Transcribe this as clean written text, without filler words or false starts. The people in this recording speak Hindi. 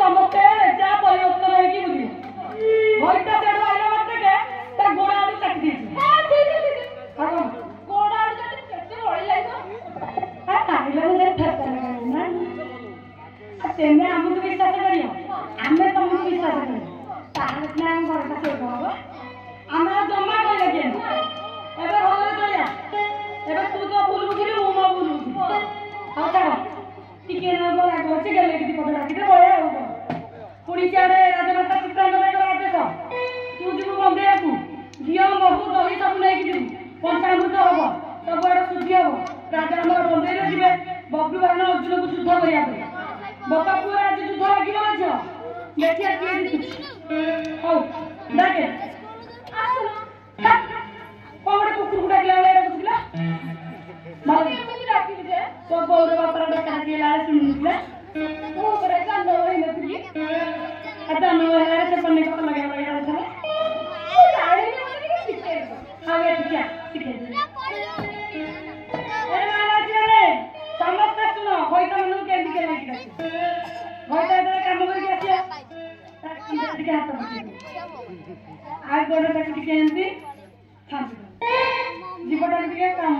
समस्ते जा परिवर्तन है कि बुझी भइता सेडो आइला मात्र के ता गोड़ा आलू काट दी हां ठीक हां गोड़ा आलू काट केते बळी लाइबो आ काइला ने ठक्कर ना तेने हमको विश्वास करियो आमे तुमको विश्वास करियो तार ना हम घर का से कहबो आमे जम्मा कर लगे एबे भले चलिया एबे तू तो भूल बुझिली मु मा भूल बुझिली हां छाड़ टिके ना बोला गोचे गेले कि पकड़ राखी दे बोया हो पुणी सियाड़े राजमाता चित्रांगदाकर आदेश तू जीवु बंदेया को दियो महू दही सब नहीं कि जीवु पंचामृत हबो सब आड़ शुद्धि हबो राजा हमर बंदेरे जिवे बब्लू बारन अर्जुन को युद्ध करिया पे बापा को आज युद्ध लागिलो छ देखिया के जीतु हौ डाके आसलो कोमडे कुकुर गुडा गेला रे बुझला मारे मुझे डाकी दे सब बोल बापरा डाका गेला सुनिला ओ करे जान होई नथली आता नो है से पन्ने को लगा लगा चले साड़ी में मुझे के सीखे आगे ठीक है सीखे ए महाराज रे समस्त सुनो होइता मनु के दिखे लागी होइता इधर काम करके आसिया दिखे हाथ आज गोड़ तक दिखे एंती थाम जीवटा दिखे काम